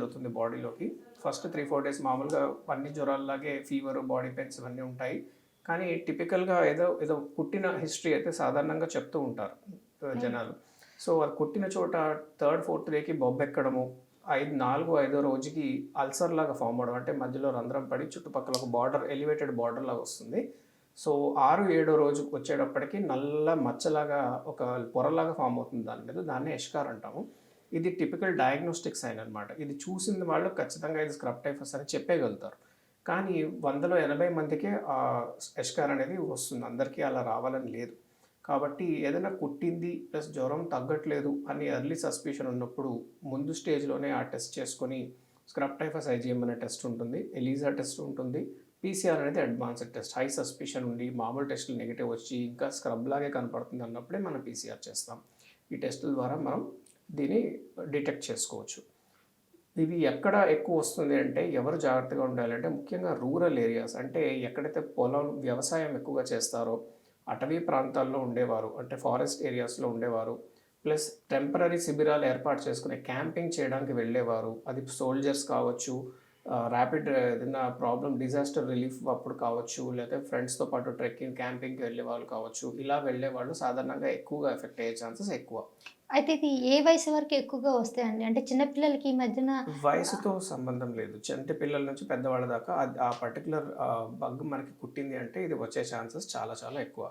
జరుగుతుంది బాడీలోకి. First 3-4 days మామూలుగా అన్ని జ్వరాల్లాగే ఫీవర్, బాడీ పెయిన్స్ ఇవన్నీ ఉంటాయి. కానీ టిపికల్‌గా ఏదో ఏదో పుట్టిన హిస్టరీ అయితే సాధారణంగా చెప్తూ ఉంటారు హ్మ్. జనాలు. సో, అది పుట్టిన చోట థర్డ్, ఫోర్త్ డేకి బొబ్బెక్కడము, 4, 5 రోజుకి అల్సర్‌లాగా ఫార్మ్ అవ్వడం. అంటే మధ్యలో రంధ్రం పడి చుట్టుపక్కల ఒక బార్డర్ ఎలివేటెడ్ బార్డర్‌లాగా వస్తుంది. సో, 6, 7 రోజుకి వచ్చేటప్పటికి నల్ల మచ్చలాగా ఒక పొరలాగా ఫార్మ్ అవుతుంది దాని మీద. దాన్నే ఎష్కార్ అంటాము. ఇది టిపికల్ డయాగ్నోస్టిక్ సైన్ అనమాట. ఇది చూసిన వాళ్ళు ఖచ్చితంగా ఇది స్క్రబ్ టైఫస్ అని చెప్పేయగలుగుతారు. కానీ 100లో 80 మందికే ఎష్కార్ అనేది వస్తుంది. అందరికీ అలా రావాలని లేదు. కాబట్టి ఏదైనా కుట్టింది ప్లస్ జ్వరం తగ్గట్లేదు అని ఎర్లీ సస్పిషన్ ఉన్నప్పుడు ముందు స్టేజ్‌లోనే ఆ టెస్ట్ చేసుకొని స్క్రబ్ టైఫస్ ఐజీఎం అనే టెస్ట్ ఉంటుంది. ఎలీజా టెస్ట్ ఉంటుంది. పీసీఆర్ అనేది అడ్వాన్స్డ్ టెస్ట్. హై సస్పిషన్ ఉండి మామూలు టెస్టులు నెగెటివ్ వచ్చి ఇంకా స్క్రబ్ లాగే కనపడుతుంది అన్నప్పుడే మనం పీసీఆర్ చేస్తాం. ఈ టెస్టుల ద్వారా మనం దీన్ని డిటెక్ట్ చేసుకోవచ్చు. ఇవి ఎక్కడ ఎక్కువ వస్తుంది అంటే ఎవరు జాగ్రత్తగా ఉండాలంటే ముఖ్యంగా రూరల్ ఏరియాస్ అంటే ఎక్కడైతే పొలం వ్యవసాయం ఎక్కువగా చేస్తారో అటవీ ప్రాంతాల్లో ఉండేవారు అంటే ఫారెస్ట్ ఏరియాస్లో ఉండేవారు ప్లస్ టెంపరరీ శిబిరాలు ఏర్పాటు చేసుకునే క్యాంపింగ్ చేయడానికి వెళ్ళేవారు అది సోల్జర్స్ కావచ్చు ర్యాపిడ్ ఏదైనా ప్రాబ్లమ్ డిజాస్టర్ రిలీఫ్ అప్పుడు కావచ్చు లేకపోతే ఫ్రెండ్స్తో పాటు ట్రెక్కింగ్ క్యాంపింగ్కి వెళ్ళే వాళ్ళు కావచ్చు ఇలా వెళ్ళే వాళ్ళు సాధారణంగా ఎక్కువగా ఎఫెక్ట్ అయ్యే ఛాన్సెస్ ఎక్కువ. అయితే ఇది ఏ వయసు వరకు ఎక్కువగా వస్తాయండి? అంటే చిన్న పిల్లలకి ఈ మధ్యన వయసుతో సంబంధం లేదు. చంటి పిల్లల నుంచి పెద్దవాళ్ళ దాకా ఆ పర్టిక్యులర్ బగ్ మనకి కుట్టింది అంటే ఇది వచ్చే ఛాన్సెస్ చాలా చాలా ఎక్కువ.